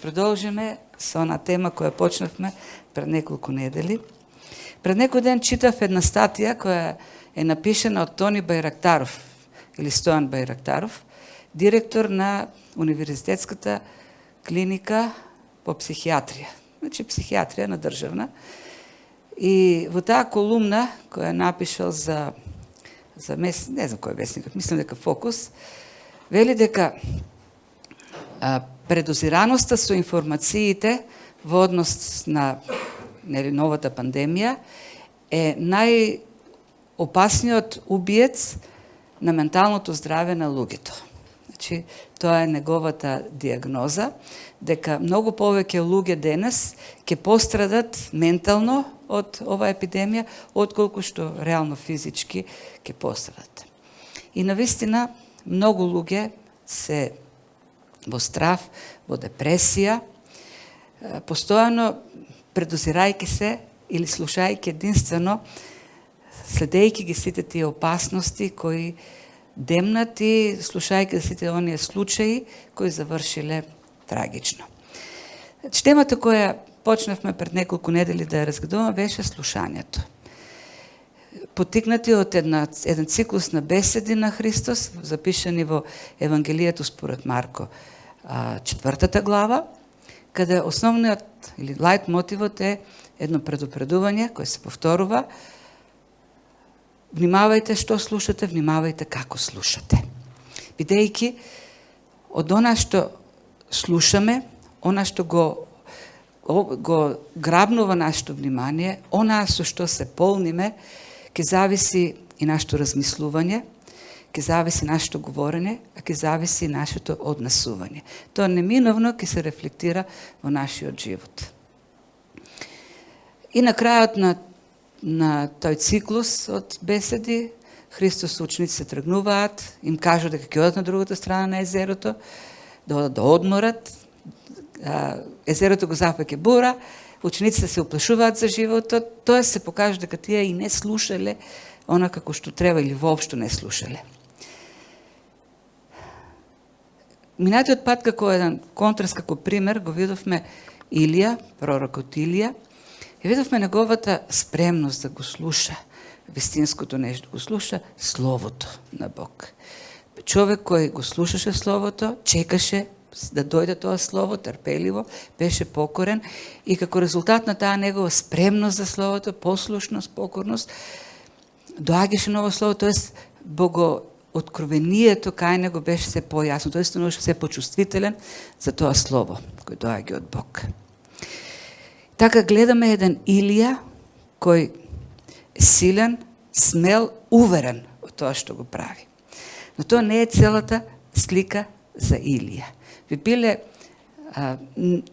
продолжиме со она тема која почнавме пред неколку недели. Пред некој ден читав една статија која е напишана од Тони Байрактаров, или Стојан Байрактаров, директор на Универзитетската клиника по психијатрија. Значи, психијатрија на државна. И во таа колумна, која напишал за не знам кој вестник, мислам дека Фокус, вели дека предозираноста со информациите во однос на новата пандемија е најопасниот убиец на менталното здраве на луѓето. Значи, тоа е неговата диагноза, дека многу повеќе луѓе денес ќе пострадат ментално од оваа епидемија, отколку што реално физички ќе пострадат. И навистина, многу луѓе се во страв, во депресија, постојано предозирајќи се или слушајќи единствено, следејќи ги сите тие опасности кои демнат и слушајќи сите оние случаи кои завршиле трагично. Темата која почнавме пред неколку недели да ја разгледуваме беше слушањето. Потикнати од еден циклус на беседи на Христос, запишани во Евангелието според Марко, 4 глава, каде основниот или лајт мотивот е едно предупредување кој се повторува: внимавајте што слушате, внимавајте како слушате. Бидејќи од она што слушаме, она што го грабнува нашето внимание, она со што се полниме, ќе зависи и нашето размислување, ќе зависи нашето говорење, а ќе зависи и нашето однесување. Тоа неминовно ќе се рефлектира во нашиот живот. И на крајот на тој циклус од беседи, Христос ученици се тргнуваат, им кажува дека ќе одат на другата страна на езерото, да одат да одморат, езерото го зафаќа бура, учениците се уплашуваат за животот, тоа се покажа дека тие и не слушале она како што треба или воопшто не слушале. Минатиот пат како еден контраст, како пример, го видовме Илија, пророкот Илија, и видовме неговата спремност да го слуша вистинското нешто, да го слуша Словото на Бог. Човек кој го слушаше Словото, чекаше да дојде тоа Слово, трпеливо, беше покорен и како резултат на таа негова спремност за Словото, послушност, покорност, доаѓаше ново Слово, тоест богооткровението кај него беше се појасно, тоест становеше се почувствителен за тоа Слово кој доаѓа од Бог. Така гледаме еден Илија кој е силен, смел, уверен од тоа што го прави. Но тоа не е целата слика за Илија. Би биле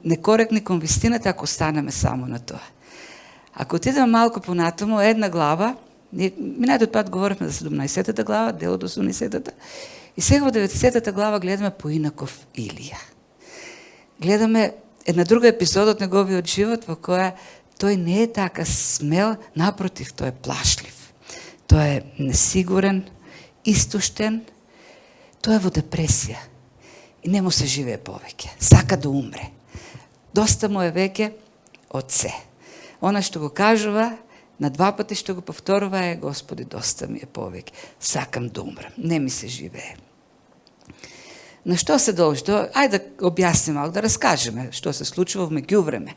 некоректни кон вистината ако станеме само на тоа. Ако отидеме малку понатаму, една глава, минатиот пат говорихме за 17-та глава, дел од 18-та, и сега во 90-та глава гледаме поинаков Илија. Гледаме една друга епизода од неговиот живот во која тој не е така смел, напротив, тој е плашлив. Тој е несигурен, истуштен, тој е во депресија. И не му се живее повеќе. Сака да умре. Доста му е веќе од се. Она што го кажува, на 2 пати што го повторува е: Господи, доста ми е повеќе. Сакам да умрем. Не ми се живее. На што се должи? Ајде да објасниме малку, да раскажеме што се случува во меѓувреме.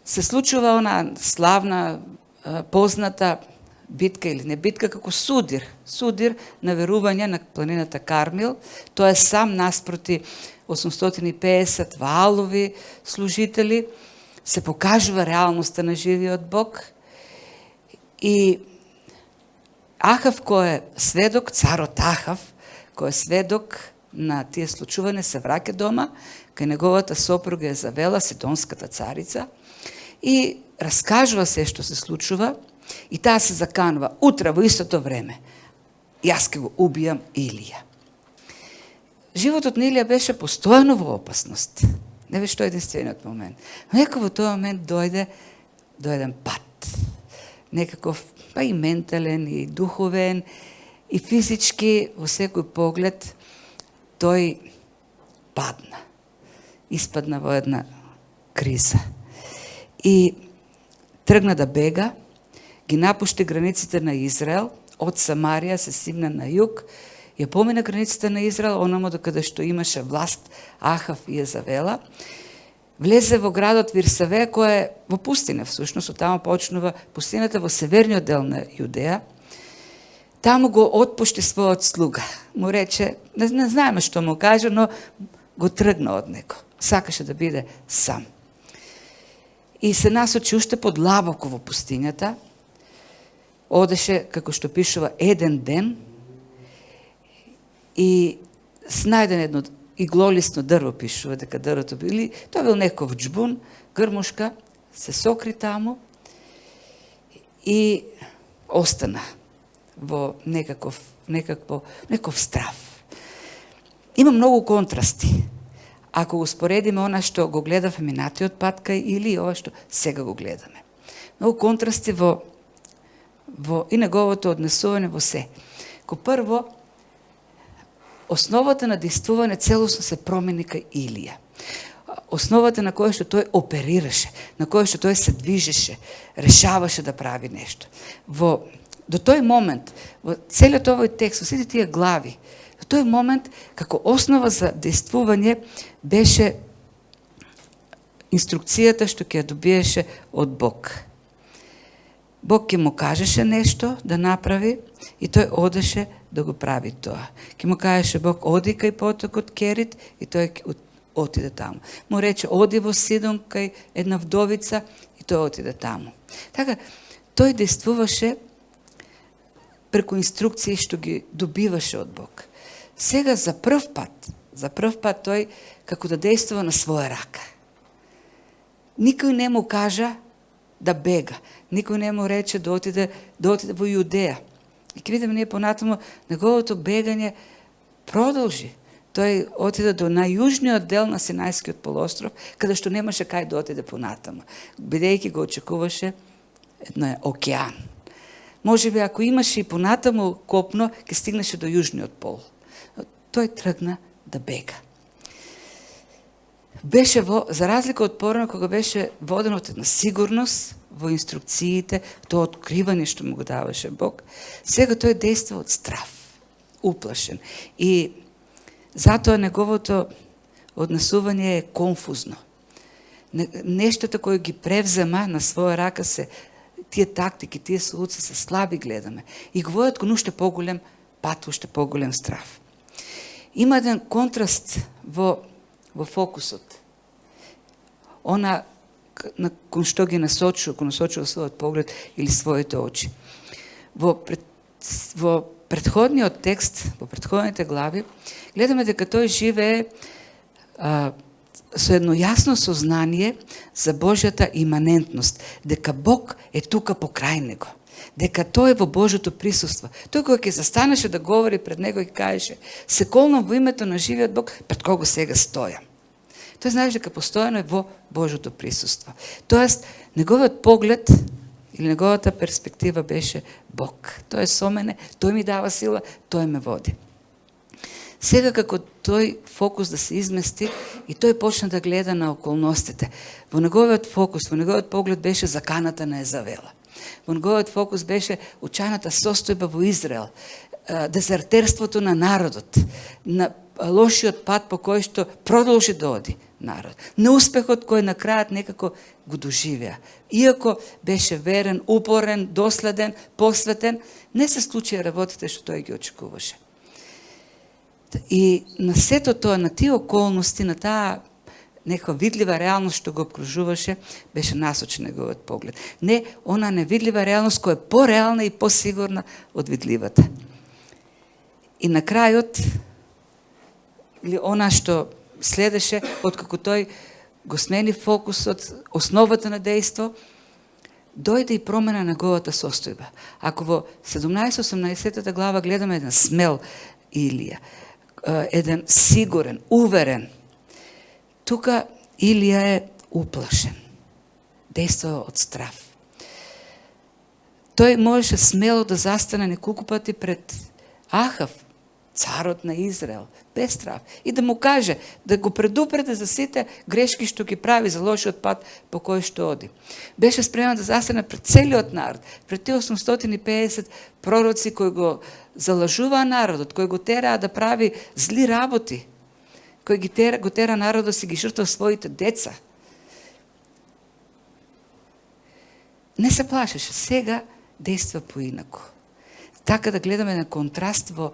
Се случува она славна, позната битка или не битка, како судир. Судир на верување на планината Кармил. Тоа е сам наспроти 850 ваалови служители. Се покажува реалноста на живиот Бог. И Ахав, кој е сведок, царот Ахав, кој е сведок на тие случување, се враќа дома, кај неговата сопруга Езавела, Сидонската царица, и раскажува се што се случува, и таа се заканува: утре во истото време јас ќе го убијам Илија. Животот на Илија беше постојано во опасност. Не беше тој единствениот момент. Но некако во тој момент дојде до еден пат. Некаков, па и ментален, и духовен, и физички, во секој поглед, тој падна. испадна во една криза. И тргна да бега, ги напушти границите на Израел, од Самарија се сигна на југ, ја помина границите на Израел, онамо докаде што имаше власт Ахав и Језавела, влезе во градот Вирсаве, кој е во пустина, всушност, оттамо почнува пустината во северниот дел на Јудеја. Таму го отпушти својот слуга. Му рече, не знаеме што му каже, но го тргна од него. Сакаше да биде сам. И се насочи уште подлабоко во пустињата. Одеше, како што пишува, еден ден и снајден едно иглолисно дрво, пишува дека дрвото били, тоа бил неков џбун, грмушка, се сокри таму и остана во неков страв. Има многу контрасти. Ако го споредиме она што го гледавме минатиот пат кај Или и ова што сега го гледаме. Многу контрасти во и неговото однесување во се. Ко прво, основата на действување целосно се промени кај Илија. Основата на која што тој оперираше, на која што тој се движеше, решаваше да прави нешто. До тој момент, во целиот овој текст, во сите тие глави, до тој момент, како основа за действување, беше инструкцијата што ќе ја добиеше од Бог. Бог ќе му кажеше нешто да направи и тој одеше да го прави тоа. Ќе му кажеше Бог, оди кај потокот Керит и тој отиде таму. Му рече, оди во Сидон кај една вдовица и тој отиде таму. Така, тој действуваше преку инструкции што ги добиваше од Бог. Сега за прв пат тој како да действува на своја рака. Никој не му кажа да бега. Никој не му рече да отиде во Јудеја. И ќе видиме ние понатаму, неговото бегање продолжи. Тој отиде до најјужниот дел на Синајскиот полуостров, каде што немаше кај да отиде понатаму. Бидејќи го очекуваше едно океан. Можеби ако имаше и понатаму копно, ќе стигнеше до јужниот пол. Тој тргна да бега. Беше за разлика од порано, кога беше воден од една сигурност во инструкциите, тоа откривање што му го даваше Бог, сега тој действа од страв, уплашен. И затоа неговото однесување е конфузно. Нештата кои ги превзема на своја рака се тие тактики, тие солуци се слаби гледаме. И го водат кон уште поголем пат, уште поголем страв. Има еден контраст во фокусот. Она кон што ги насочува својот поглед или своите очи. Во претходниот текст, во претходните глави, гледаме дека тој живее со едно јасно сознание за Божјата иманентност, дека Бог е тука покрај него, дека тој е во Божјото присуство. Тој кога ќе застанеше да говори пред него и кажеше, се колнам во името на живиот Бог, пред кого сега стојам. Тој знаеш дека постојано е во Божјото присуство. Тоест, неговиот поглед или неговата перспектива беше Бог. Тој е со мене, тој ми дава сила, тој ме води. Сега како тој фокус да се измести и тој почна да гледа на околностите. Во неговиот фокус, во неговиот поглед беше заканата на Езавела. Во неговиот фокус беше учаната состојба во Израел, дезертерството на народот, на лошиот пат по кој што продолжи да оди народ. Неуспехот кој на крајот некако го доживеа. Иако беше верен, упорен, доследен, посветен, не се случија работите што тој ги очекуваше. И на сето тоа, на тие околности, на таа нека видлива реалност што го обкружуваше, беше насочен неговиот поглед. Не она невидлива реалност која е пореална и посигурна од видливата. И на крајот, или она што следеше, откако тој го смени фокусот, основата на дејство, дојде и промена на неговата состојба. Ако во 17-18 глава гледаме еден смел Илија, еден сигурен, уверен, тука Илија е уплашен, действува од страв. Тој можеше смело да застане неколку пати пред Ахав царот на Израел, без страв. И да му каже, да го предупреди за сите грешки што ги прави, за лошиот пат по кој што оди. Беше спремен да застане пред целиот народ, пред тие 850 пророци кои го залажуваа народот, кои го тераа да прави зли работи, кои го тера народот да си ги жртва своите деца. Не се плашеше, сега действа поинаку. Така да гледаме на контраст во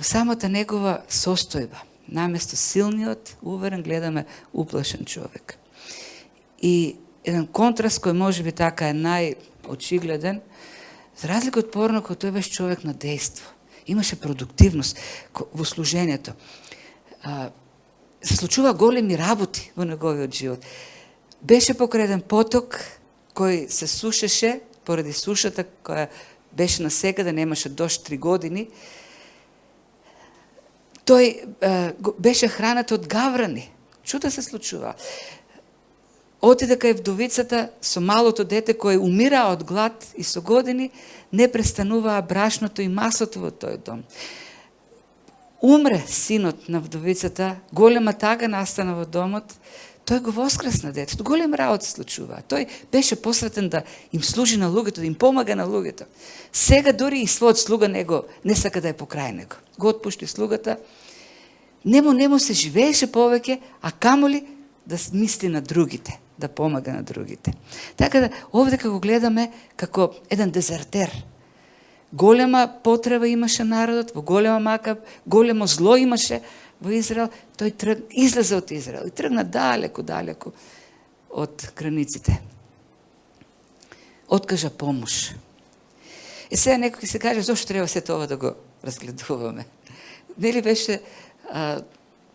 самата негова состојба. Наместо силниот, уверен, гледаме уплашен човек. И еден контраст кој може би така е најочигледен, за разлика од порано, кој тој беше човек на дејство. Имаше продуктивност во служењето. Се случува големи работи во неговиот живот. Беше покрај поток кој се сушеше поради сушата која беше насекаде, немаше дожд 3 години. Тој беше хранат од гаврани. Чуда се случува. Отиде кај вдовицата со малото дете кој умира од глад и со години не престануваа брашното и масото во тој дом. Умре синот на вдовицата, голема тага настана во домот, тој го воскресна детето. Голем работи се случува. Тој беше посветен да им служи на луѓето, да им помага на луѓето. Сега дури и својот слуга не сака да е покрај него. Го отпушти слугата. Нему се живееше повеќе, а камоли да мисли на другите, да помага на другите. Така да овде како гледаме како еден дезертер. Голема потреба имаше народот, во голема мака, големо зло имаше во Израел, тој излезе од Израел и тргна далеко од границите. Откажа помош. И сега некој се каже, зошто треба се тоа да го разгледуваме? Нели беше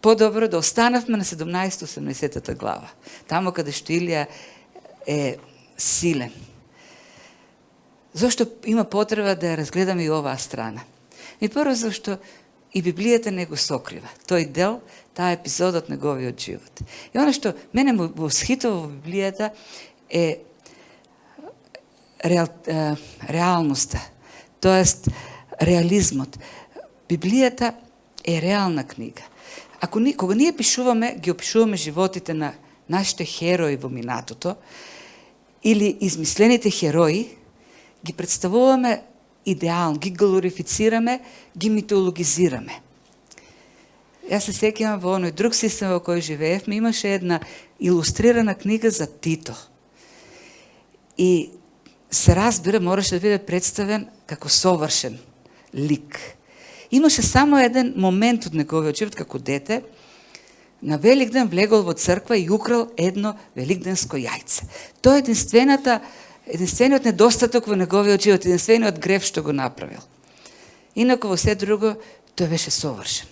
подобро да останавме на 17-18 глава, тамо каде што Илија е силен. Зошто има потреба да ја разгледаме и оваа страна? И прво зашто и Библијата не го сокрива. Тој дел, таа епизода од неговиот живот. И оно што мене му восхитува во Библијата е реалноста, тоест реализмот. Библијата е реална книга. Кога ние пишуваме, ги опишуваме животите на нашите херои во минатото или измислените херои, ги представуваме идеално, ги глорифицираме, ги митологизираме. Јас се сеќавам во оној друг систем во кој живеевме, имаше една илустрирана книга за Тито. И се разбира, мораше да биде представен како совршен лик. Имаше само еден момент од неговиот живот како дете, на Великден влегол во црква и украл едно великденско јајце. Тоа е единствениот недостаток во неговиот живот, единствениот греф што го направил. Инаку во се друго, тој беше совршен.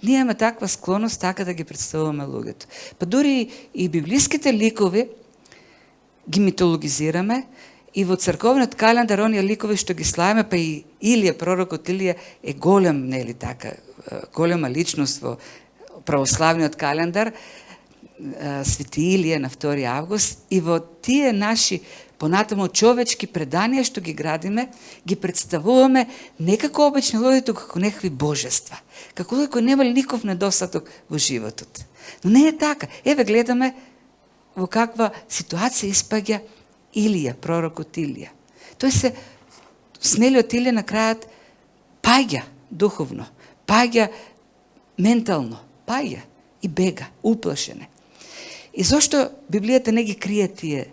Ние имаме таква склоност така да ги представуваме луѓето. Па дури и библиските ликови ги митологизираме и во црковниот календар оние ликови што ги славиме, па и Илија, пророкот Илија е голем, нели така, голема личност во православниот календар, Свети Илија на 2 август, и во тие наши понатамо човечки преданија што ги градиме, ги представуваме не како обични луѓе, туку како некакви божества. Како луѓе кои немали ников недостаток во животот. Но не е така. Еве гледаме во каква ситуација испаѓа Илија, пророкот Илија. Тој се смелиот Илија на крајот паѓа духовно, паѓа ментално, паѓа и бега, уплашене. И зошто Библијата не ги крие тие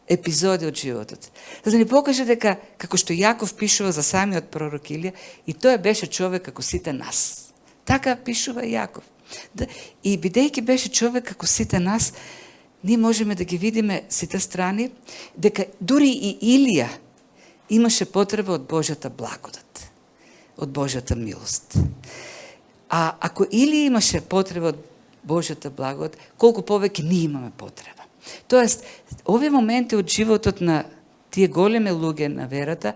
епизоди од животот? За да ни покаже дека, како што Јаков пишува за самиот пророк Илија, и тој беше човек како сите нас. Така пишува Јаков. И бидејќи беше човек како сите нас, ние можеме да ги видиме сите страни, дека дури и Илија имаше потреба од Божјата благодат, од Божјата милост. А ако Илија имаше потреба од Божјата благодат, колку повеќе ние имаме потреба. Тоест, овие моменти од животот на тие големи луѓе на верата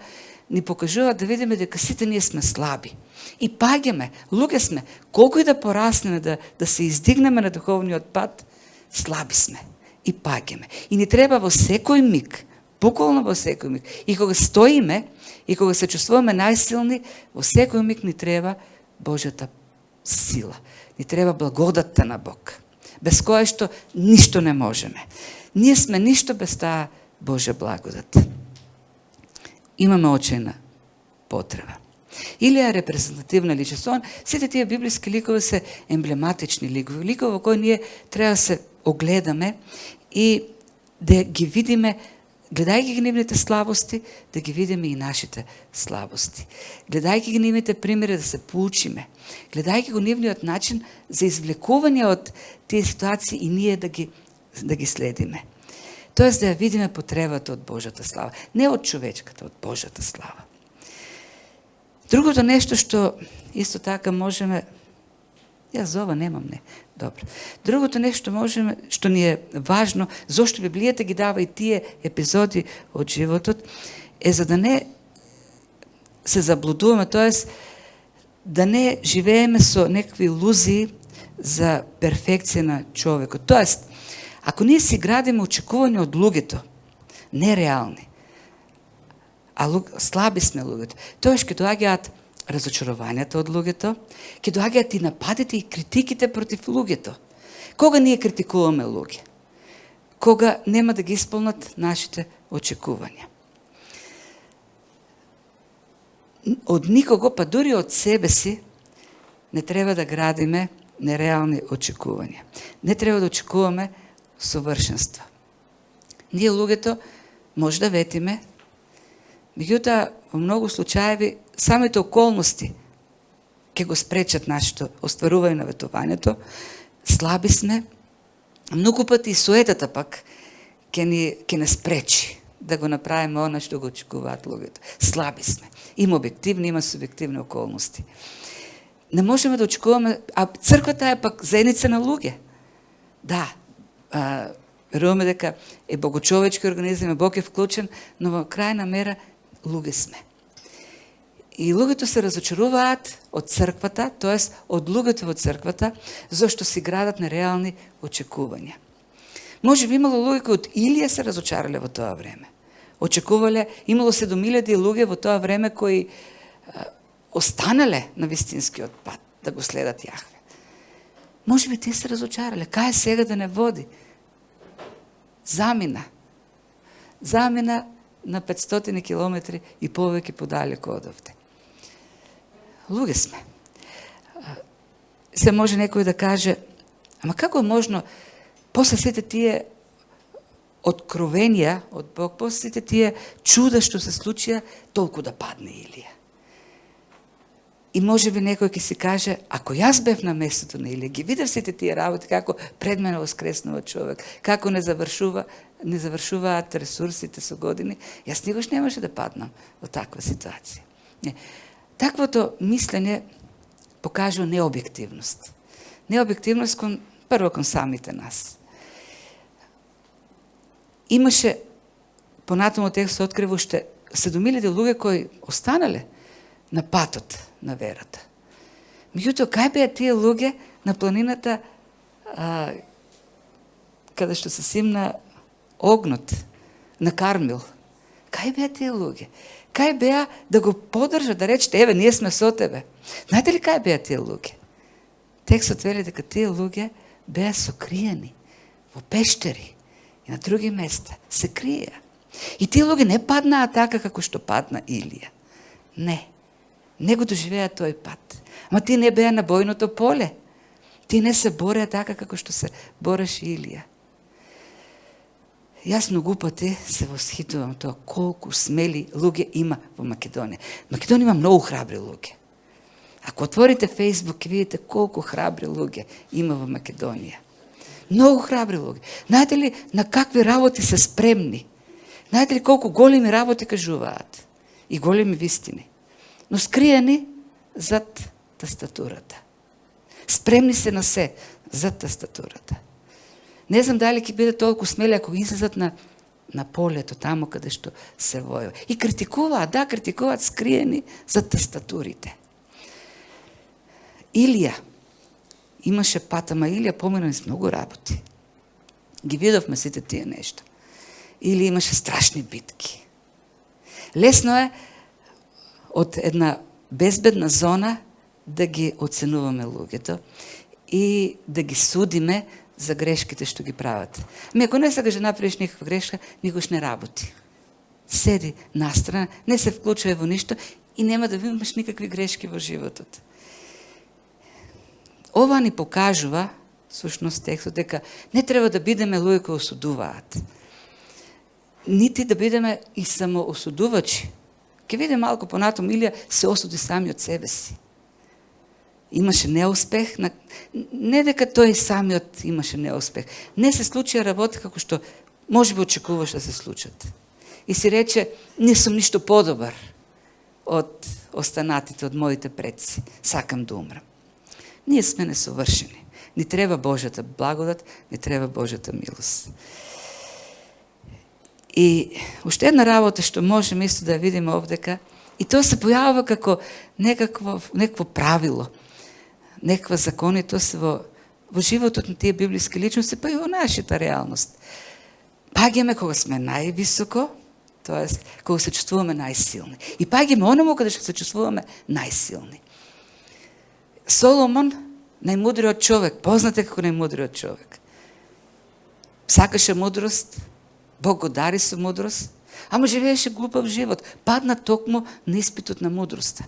ни покажуваат да видиме дека сите ние сме слаби. И паѓаме, луѓе сме, колку и да пораснеме, да се издигнеме на духовниот пат, слаби сме и паѓаме. И ни треба во секој миг буквално во секој миг. И кога стоиме, и кога се чувствуваме најсилни, во секој миг ни треба Божјата сила. Ни треба благодатта на Бог, без која што ништо не можеме. Ние сме ништо без таа Божја благодат. Имаме очајна потреба. Илија е репрезентативна личност. Сите тие библиски ликови се емблематични ликови. Ликови во кои ние треба да се огледаме и да ги видиме, гледајќи ги нивните слабости, да ги видиме и нашите слабости. Гледајќи ги нивните примери да се поучиме. Гледајќи го нивниот начин за извлекување од тие ситуации и ние да ги следиме. Тоест да ја видиме потребата од Божјата слава. Не од човечката, од Божјата слава. Другото нешто што исто така можеме, јас за ова немам, не, добро. Другото нешто можеме, што ни е важно, зошто Библијата ги дава и тие епизоди од животот, е за да не се заблудуваме, тоест да не живееме со некакви илузии за перфекција на човекот. Тоест, ако ние си градиме очекувања од луѓето, нереални, а слаби сме луѓето, тоеш ќе доаѓаат разочарувањата од луѓето, ќе доаѓаат и нападите и критиките против луѓето. Кога ние критикуваме луѓе? Кога нема да ги исполнат нашите очекувања. Од никого, па дури од себе си, не треба да градиме нереални очекувања. Не треба да очекуваме совршенство. Ние луѓето може да ветиме, меѓутоа во многу случаеви самите околности ќе го спречат нашето остварување на ветувањето. Слаби сме, многу пати и суетата пак ќе не спречи да го направиме она што го очекуваат луѓето. Слаби сме. Има објективни, има субјективни околности. Не можеме да очекуваме, а црквата е пак заедница на луѓе. Да, веруваме дека е богочовечки организам, Бог е вклучен, но во крајна мера луѓе сме. И луѓето се разочаруваат од црквата, тоест од луѓето во црквата, зашто си градат нереални очекувања. Може би имало луѓе кои од Илија се разочарале во тоа време. Очекувале, имало 7000 луѓе во тоа време кои останале на вистинскиот пат да го следат Јахве. Може би те се разочарале. Кај сега да не води? Замина на 500 километри и повеќе подалеку од овде. Луѓе сме. Се може некој да каже, ама како е можно после сите тие откровенија од Бог, после сите тие чуда што се случија, толку да падне Илија? И може би некој ќе си каже, ако јас бев на местото на Илија, ги видев сите тие работи, како пред мене воскреснува човек, како не завршуваат ресурсите со години, јас никош немаше да паднам во таква ситуација. Не. Таквото мислење покажува необјективност. Необјективност прво кон самите нас. Имаше, понатаму текстот открива уште 7000 луѓе кои останале на патот на верата. Меѓутоа, кај беа тие луѓе на планината каде што се симна огнот на Кармил? Кај беа тие луѓе? Кај беа да го поддржат, да речете, еве, ние сме со тебе? Знаете ли кај беа тие луѓе? Текстот вели дека тие луѓе беа сокриени во пештери и на други места. Се криеа. И тие луѓе не паднаа така како што падна Илија. Не го доживеа тој пат. Ама тие не беа на бојното поле. Тие не се бореа така како што се бореше Илија. Јас многу пати се восхитувам тоа колку смели луѓе има во Македонија. Македонија има многу храбри луѓе. Ако отворите Фейсбук, ќе видите колку храбри луѓе има во Македонија. Многу храбри луѓе. Знаете ли на какви работи се спремни? Знаете ли колку големи работи кажуваат? И големи вистини. Но скриени зад тастатурата. Спремни се на се зад тастатурата. Не знам дали ќе биде толку смели ако излезат на полето, тамо каде што се војува. И критикуваат скриени зад тастатурите. Илија имаше пат, ама Илија помина низ многу работи. Ги видовме сите тие нешта. или имаше страшни битки. Лесно е од една безбедна зона да ги оценуваме луѓето и да ги судиме за грешките што ги прават. Ако не сакаш да направиш никаква грешка, никош не работи. Седи настрана, не се вклучува во ништо и нема да имаш никакви грешки во животот. Ова ни покажува, сушност текстот, дека не треба да бидеме луѓе кои осудуваат. Нити да бидеме и само осудувачи. Ке видим малку понатом, Илија се осуди сами од себе си. Имаше неуспех, не дека тој самиот имаше неуспех. Не се случија работа како што може би очекуваш да се случат. И си рече, не сум ништо подобар од останатите, од моите предци. Сакам да умрам. Ние сме несовршени. Ни треба Божјата благодат, ни треба Божјата милост. И уште една работа што можеме исто да видиме овдека, и тоа се појавува како некакво правило, некаква законитост во животот на тие библиски личности, па и во нашата реалност. Паѓаме кога сме највисоко, тоест кога се чувствуваме најсилни. И паѓаме онаму каде што се чувствуваме најсилни. Соломон, најмудриот човек, познат е како најмудриот човек. Сакаше мудрост, Бог го дари со мудрост, ама живееше глупав живот. Падна токму на испитот на мудроста.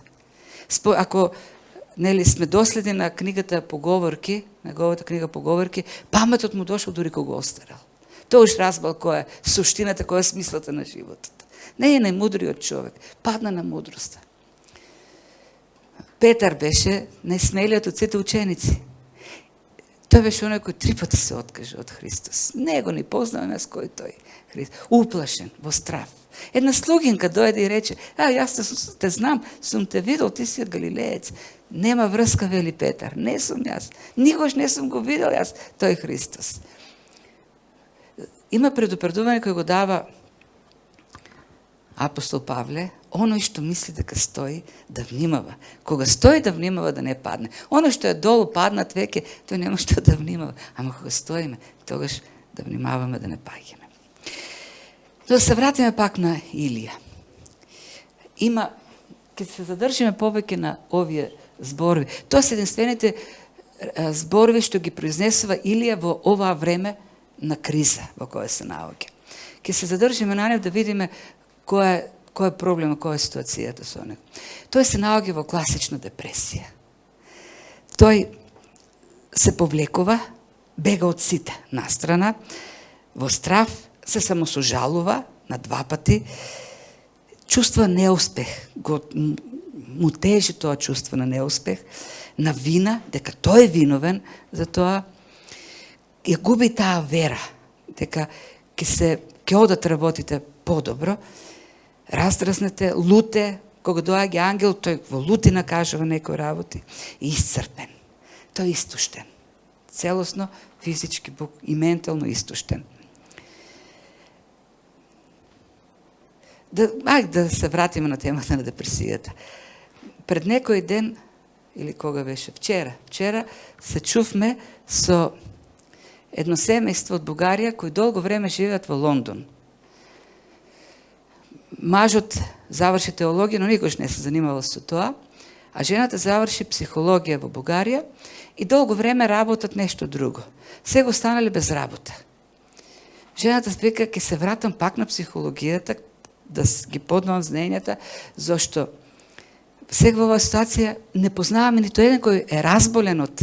Ако сме доследни на книгата Поговорки, неговата книга Поговорки, паметот му дошол дури кога го остарал. Тој уж разбал која е суштината, која е смислата на животот. Не е најмудриот човек, падна на мудроста. Петар беше најсмелиот од сите ученици. Тој беше оној кој 3 пати се откаже од Христос. Не го ни познаваме с кој тој Христос. Уплашен, во страв. Една слугинка дојде и рече, јас те знам, сум те видел, ти си од Галилеец. Нема врска, вели Петар, не сум јас. Никош не сум го видел јас, тој Христос. Има предупредување кој го дава апостол Павле, оној што мисли дека стои да внимава. Кога стои да внимава да не падне. Оно што е долу паднат веќе, тој нема што да внимава. Ама кога стоиме, тогаш да внимаваме да не паѓаме. Да се вратиме пак на Илија. Ке се задржиме повеќе на овие зборови. Тоа се единствените зборови што ги произнесува Илија во оваа време на криза во која се наоѓа. Ке се задржиме на нив да видиме кој е проблемот, која е ситуацијата со него. Тој се наоѓа во класична депресија. Тој се повлекува, бега од сите настрана, во страв, се самосожалува на 2 пати, чувства неуспех, му тежи тоа чувство на неуспех, на вина, дека тој е виновен, за тоа ја губи таа вера, дека ќе одат работите подобро, раздразнете, луте, кога доаѓа ангел, тој во лутина кажува некои работи, и исцрпен. Тој е истуштен. Целосно, физички и ментално истуштен. Да се вратиме на темата на депресијата. Пред некој ден, или кога беше вчера се чувме со едно семејство од Бугарија кои долго време живеат во Лондон. Мажот заврши теологија, но никош не се занимавал со тоа, а жената заврши психологија во Бугарија и долго време работат нешто друго. Сега останале без работа. Жената вика, ќе се вратам пак на психологијата, да ги подновам знаењата, зашто сега во оваа ситуација не познаваме нито еден кој е разболен од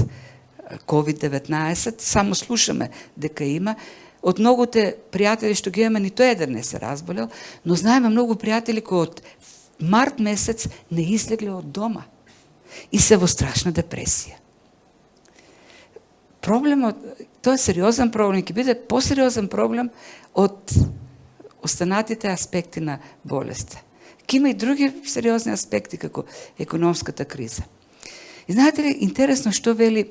COVID-19, само слушаме дека има. Од многуте пријатели што ги имаме, нито еден не се разболел, но знаеме многу пријатели кои од март месец не излегле од дома и се во страшна депресија. Проблемот, тоа е сериозен проблем, ќе биде посериозен проблем од останатите аспекти на болеста. Ке има и други сериозни аспекти, како економската криза. И знаете ли, интересно што вели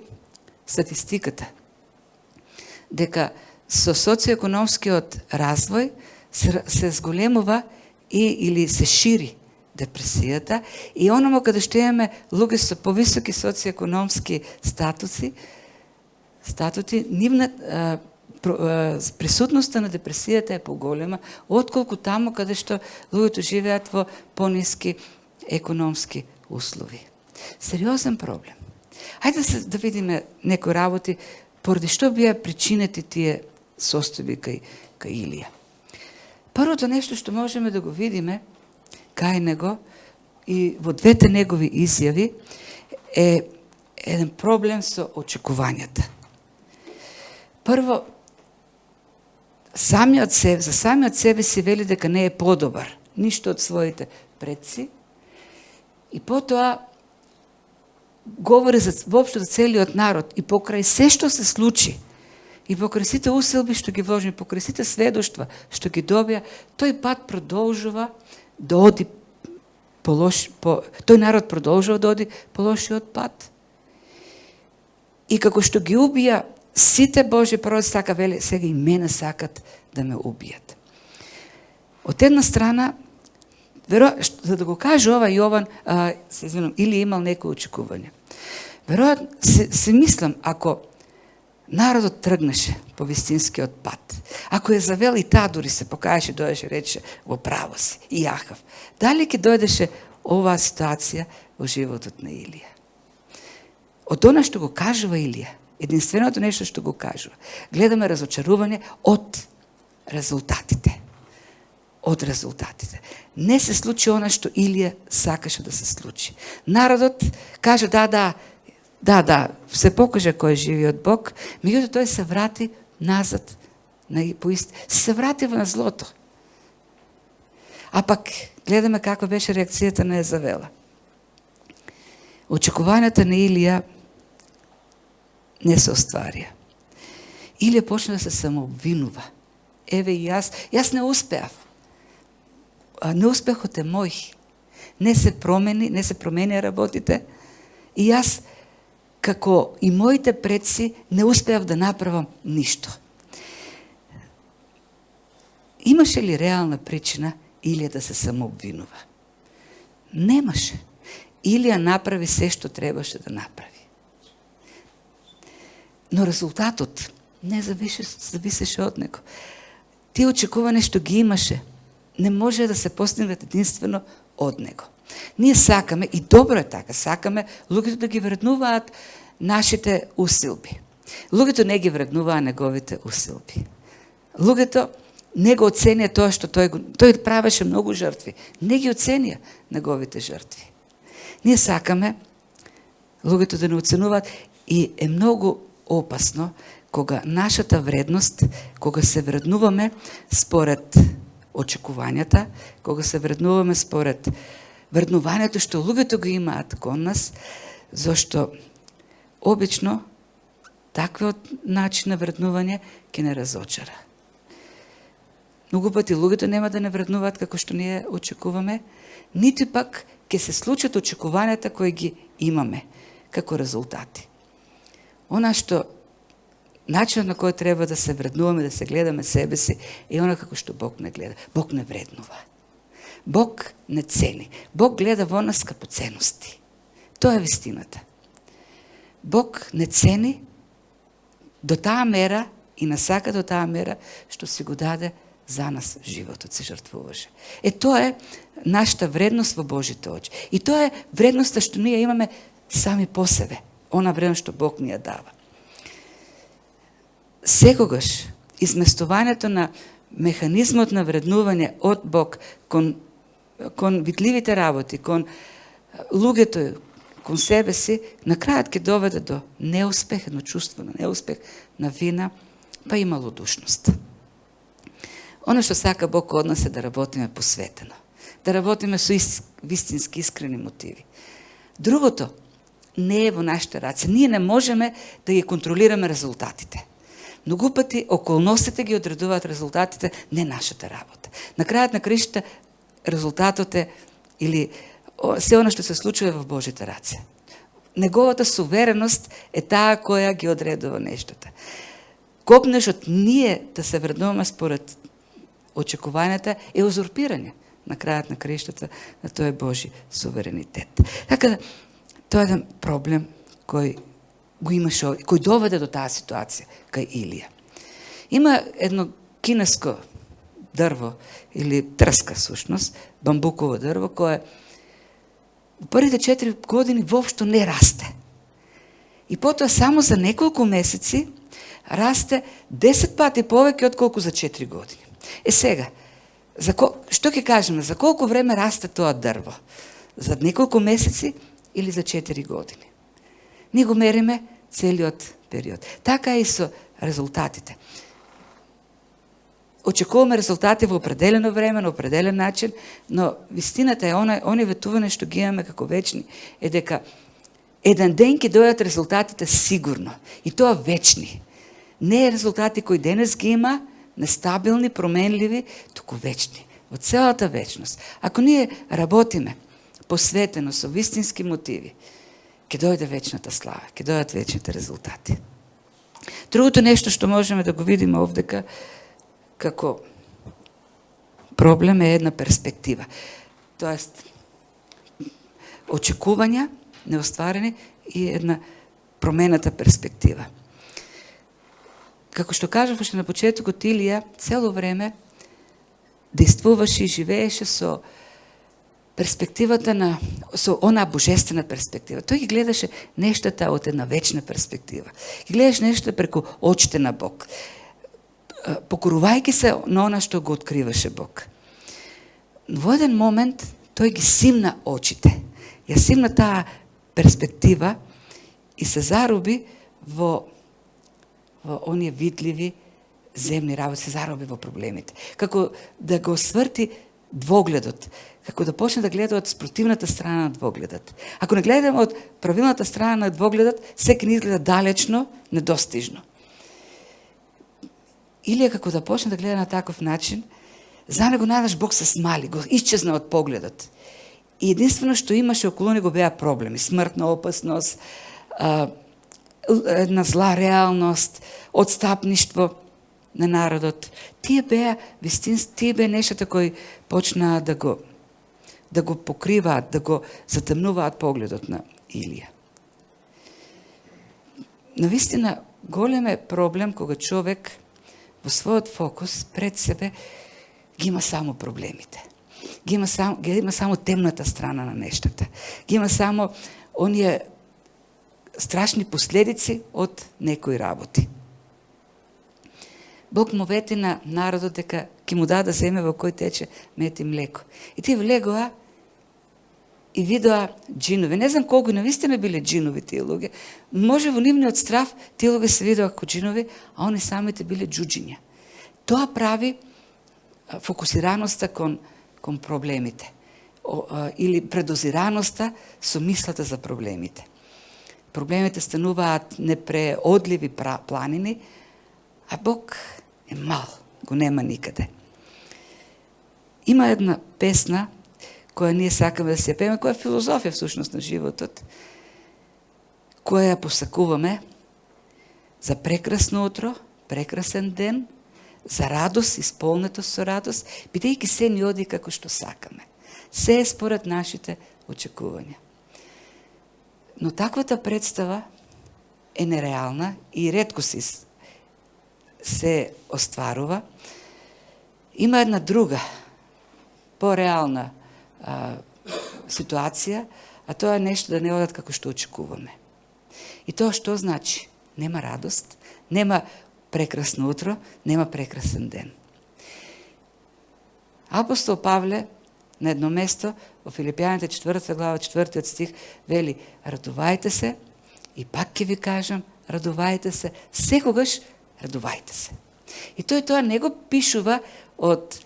статистиката? Дека со социоекономскиот развој се зголемува или се шири депресијата и ономо каде што имаме луѓе со повисоки социоекономски статути, присутноста на депресијата е поголема, отколку таму каде што луѓето живеат во пониски економски услови. Сериозен проблем. Хајде да видиме некои работи, поради што бија причините тие состојби кај Илија. Првото нешто што можеме да го видиме кај него и во двете негови изјави е еден проблем со очекувањата. Прво, за самиот себе си вели дека не е подобар, ништо од своите предци, и потоа говори воопшто за целиот народ и покрај се што се случи, и покрај сите уселби што ги вложи, покрај сите сведоштва што ги добија, тој пат продолжува да оди тој народ продолжува да оди по лошиот пат. И како што ги убија сите Божи пророци, така вели, сега и мене сакат да ме убијат. Од една страна, за да го каже ова Јован, или имал некои очекување. Веројатно се мислам, ако народот тргнеше по вистинскиот пат, ако е завел и таа дури се покажеше, дојдеше, рече, во право си, и јахав, дали ќе дојдеше оваа ситуација во животот на Илија? Од она што го кажува Илија, единственото нешто што го кажува, гледаме разочарување од резултатите. Од резултатите. Не се случи она што Илија сакаше да се случи. Народот каже да, се покаже кој е живиот Бог, меѓутоа тој се врати назад, се врати на злото. А пак гледаме каква беше реакцијата на Езавела. Очекувањата на Илија не се остварија. Илија почна да се самообвинува. Еве и јас не успеав. Неуспехот е мој. Не се промени работите и јас, како и моите предци, не успеав да направам ништо. Имаше ли реална причина Илија да се самообвинува? Немаше. Илија направи се што требаше да направи. Но резултатот не зависеше од него. Тие очекувања што ги имаше, не може да се постигнат единствено од него. Ние сакаме, и добро е така, сакаме луѓето да ги вреднуваат нашите усилби. Луѓето не ги вреднуваат неговите усилби. Луѓето не го оценија тоа што тој правеше многу жртви. Не ги оценија неговите жртви. Ние сакаме луѓето да не оценуваат и е многу опасно кога нашата вредност, кога се вреднуваме според очекувањата, кога се вреднуваме според вреднувањето што луѓето го имаат кон нас, зашто обично таквиот начин на вреднување ќе не разочара. Многу пати луѓето нема да не вреднуваат како што ние очекуваме, ниту пак ќе се случат очекувањата кои ги имаме како резултати. Она што начинот на кој треба да се вреднуваме, да се гледаме себе си, е она како што Бог не гледа. Бог не вреднува. Бог не цени. Бог гледа во нас скапоценности. Тоа е вистината. Бог не цени до таа мера и насака до таа мера што си го даде за нас животот, се жртвуваше. Тоа е нашата вредност во Божите очи. И тоа е вредноста што ние имаме сами по себе. Она вредност што Бог ни ја дава. Секогаш изместувањето на механизмот на вреднување од Бог кон видливите работи, кон луѓето, кон себе си, на крајот ќе доведе до неуспех, едно чувство на неуспех, на вина, па и малодушност. Оно што сака Бог од нас е да работиме посветено, да работиме со вистински искрени мотиви. Другото не е во нашите раце. Ние не можеме да ги контролираме резултатите. Многу пати околностите ги одредуваат резултатите, не нашата работа. На крајот на краишта резултатот е или се оно што се случува во Божите раце. Неговата сувереност е таа која ги одредува нештата. Копнежот ние да се вреднуваме според очекувањата е узурпирање на крајот на краиштата на тој Божи суверенитет. Така да, тоа е еден проблем кој го имаше, кој доведе до таа ситуација кај Илија. Има едно кинеско дрво, или тръска всъщност, бамбуково дърво, кое в първите 4 години въобще не расте. И потоа само за неколку месеци расте 10 пати повеќе отколку за 4 години. Сега, што ќе кажеме, за колку време расте тоа дрво? За неколку месеци или за 4 години? Ние го мериме целиот период. Така и со резултатите. Очекуваме резултати во определено време, на определен начин, но вистината е они ветување што ги имаме како вечни, е дека еден ден ќе дојдат резултатите сигурно. И тоа вечни. Не е резултати кои денес ги има, нестабилни, променливи, туку вечни. Во целата вечност. Ако ние работиме посветено, со вистински мотиви, ќе дојде вечната слава, ќе дојдат вечните резултати. Другото нешто што можеме да го видиме овдека, како проблем е една перспектива. Тоест, очекувања неостварени и една промената перспектива. Како што кажуваше на почетокот, Илија цело време действуваше и живееше со перспективата со она божествена перспектива. Тој ги гледаше нештата од една вечна перспектива. Ги гледаше нештата преку очите на Бог. Покорувајќи се на она што го откриваше Бог. Во еден момент тој ги симна очите. Ја симна таа перспектива и се зароби во оние видливи земни работи, се зароби во проблемите. Како да го сврти двогледот, како да почне да гледа од спротивната страна на двогледот. Ако не гледаме од правилната страна на двогледот, секој ни изгледа далечно, недостижно. Или како да почне да гледа на таков начин, за него надаш Бог се смали, го исчезна од погледот. И единствено што имаше околу него беа проблеми, смртна опасност, една зла реалност, отстапништво на народот. Тие беа нештата кои почнаа да го покриваат, да го затемнуваат погледот на Илија. Навистина, голем е проблем кога човек во својот фокус пред себе ги има само проблемите. Ги има само темната страна на нештата. Ги има само оние страшни последици од некои работи. Бог му вети на народот дека ќе му даде земја во кој тече мед и млеко. И тие влегоа и видоа джинови. Не знам колку навистина биле джинови тие луѓе. Може во нивниот страв тие луѓе се видоа како джинови, а они самите биле джуджиња. Тоа прави фокусираноста кон проблемите. Или предозираноста со мислата за проблемите. Проблемите стануваат непреодливи планини, а Бог е мал, го нема никаде. Има една песна која ние сакаме да се пееме, која е филозофија всушност на животот, која ја посакуваме за прекрасно утро, прекрасен ден, за радост, исполнето со радост, бидејќи се ни оди како што сакаме. Се е според нашите очекувања. Но таквата представа е нереална и ретко се остварува. Има една друга, по-реална ситуација, а тоа е нешто да не одат како што очекуваме. И тоа што значи? Нема радост, нема прекрасно утро, нема прекрасен ден. Апостол Павле на едно место во Филипјаните 4 глава 4 стих вели: радувајте се, и пак ќе ви кажам, радувајте се, секогаш радувајте се. И тој тоа не го пишува од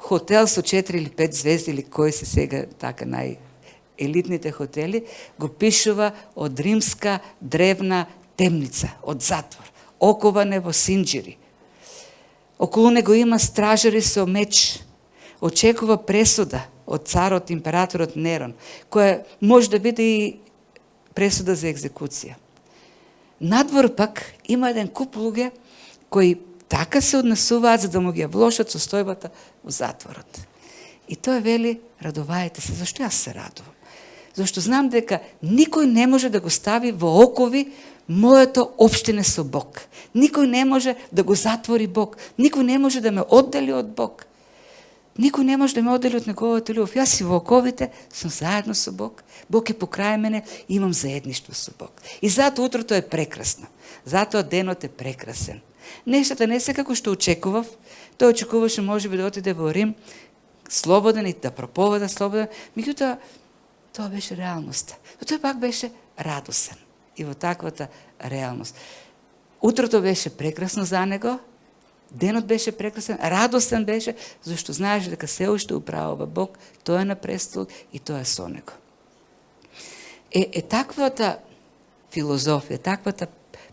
хотел со 4 или 5 звезди или кои се сега така најелитните хотели, го пишува од римска древна темница, од затвор, оковане во синџири. Околу него има стражари со меч. Очекува пресуда од царот, императорот Нерон, која може да биде и пресуда за екзекуција. Надвор пак има еден куп луѓе кои така се однесуваат за да му ги влошат состојбата во затворот. И тој вели: радувајте се. Зашто јас се радувам? Зашто знам дека никој не може да го стави во окови моето општење со Бог. Никој не може да го затвори Бог. Никој не може да ме оддели од Бог. Никој не може да ме оддели од неговата љубов. Јас си во оковите, сум заедно со Бог. Бог е покрај мене и имам заедништво со Бог. И затоа утрото е прекрасно. Затоа денот е прекрасен. Нештата не се како што очекував. Тој очекуваше можеби да отиде во Рим слободен и да проповеда слободен. Меѓутоа, тоа беше реалноста. Но тој пак беше радосен и во таквата реалност. Утрото беше прекрасно за него, денот беше прекрасен, радостен беше, зашто знаеше дека се уште управува Бог, тој е на престол и тој е со него. Таквата филозофија, таквата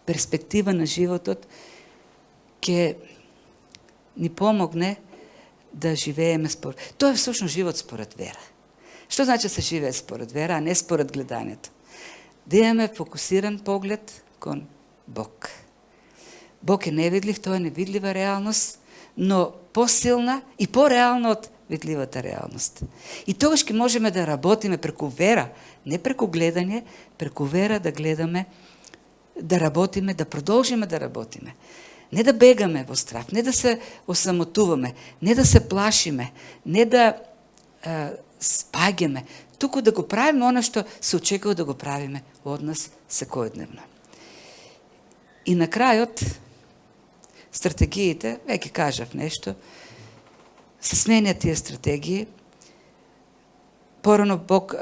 перспектива на животот ќе ни помогне да живееме според. Тоа е всушност живот според вера. Што значи да се живее според вера, а не според гледањето? Да имаме фокусиран поглед кон Бог. Бог е невидлив, тоа е невидлива реалност, но посилна и пореална од видливата реалност. И тогаш ќе можеме да работиме преку вера, не преку гледање, преку вера да гледаме, да работиме, да продолжиме да работиме. Не да бегаме во страв, не да се осамотуваме, не да се плашиме, не да спаѓаме, туку да го правиме она што се очекува да го правиме од нас секојдневно. И на крајот, стратегиите, веќе кажав нешто, се сменят тие стратегии. Порано Бог,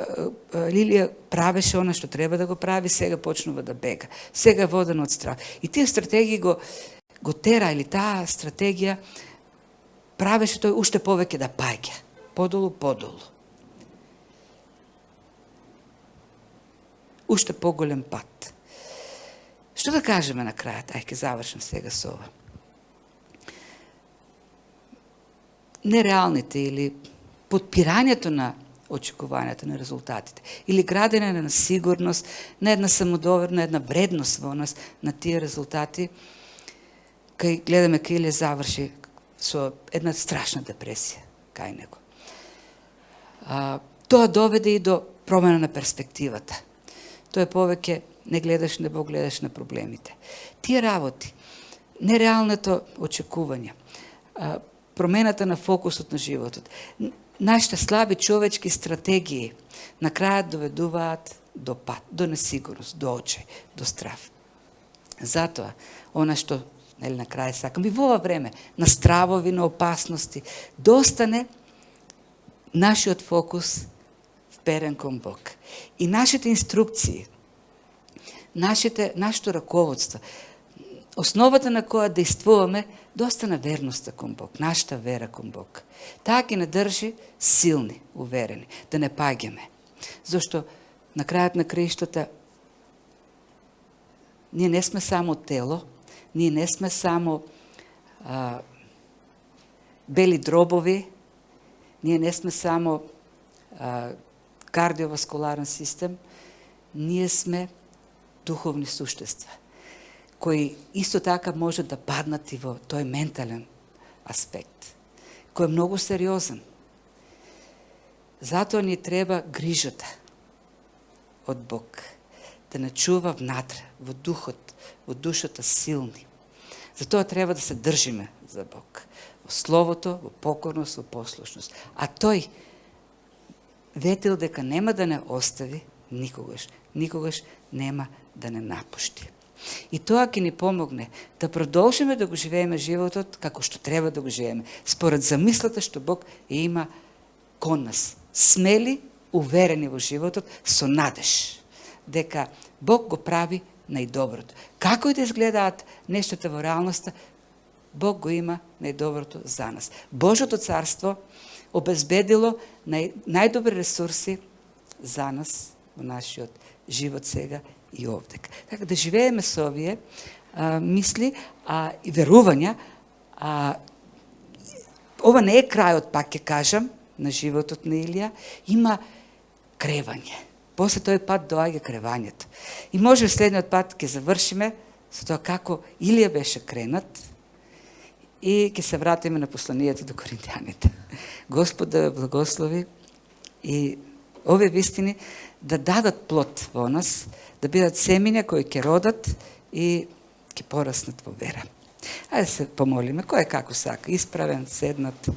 Лилија правеше она што треба да го прави, сега почнува да бега. Сега е водена од страх. И тие стратегии го тера, или таа стратегија правеше тој уште повеќе да паѓа. Подолу. Уште поголем пат. Што да кажеме на крајот? Ај, ќе завршам сега со ова. Нереалните или подпирањето на очекувањето на резултатите или градење на сигурност, на една самодоверна, една вредност во нас на тие резултати, кај гледаме кај Илија заврши со една страшна депресија кај него. Тоа доведе и до промена на перспективата. Тоа повеќе не гледаш на Бог, гледаш на проблемите. Тие работи, нереалното очекување, промената на фокусот на животот, нашите слаби човечки стратегии на крајот доведуваат до пат, до несигурност, до очај, до страв. Затоа, она што на крај сакам и во ова време, на стравови, на опасности, да остане нашиот фокус вперен кон Бог. И нашите инструкции, нашето раководство, основата на која действуваме, да остане верноста кон Бог, нашата вера кон Бог. Таа ќе не држи силни, уверени, да не паѓаме. Зашто на крајот на краиштата ние не сме само тело, ние не сме само бели дробови, ние не сме само кардиоваскуларен систем, ние сме духовни суштества, кои исто така може да паднат и во тој ментален аспект, кој е многу сериозен. Затоа ни треба грижата од Бог, да не чува внатре, во духот, во душата силни. Затоа треба да се држиме за Бог, во Словото, во покорност, во послушност. А тој ветил дека нема да не остави никогаш, никогаш нема да не напушти. И тоа ќе ни помогне да продолжиме да го живееме животот како што треба да го живееме, според замислата што Бог има кон нас. Смели, уверени во животот, со надеж дека Бог го прави најдоброто. Како и да изгледаат нештата во реалноста, Бог го има најдоброто за нас. Божјото царство обезбедило најдобри ресурси за нас во нашиот живот сега и овдека. Така да живееме со овие мисли и верувања. Ова не е крајот, пак ќе кажам, на животот на Илија. Има кревање. После тој пат доаѓа кревањето. И може следниот пат ќе завршиме со тоа како Илија беше кренат и ќе се вратиме на посланието до Коринтијаните. Господ да ве благослови и овие вистини да дадат плод во нас, да бидат семиња кои ќе родат и ќе пораснат во вера. Ајде се помолиме, кој е како сака, исправен, седнат.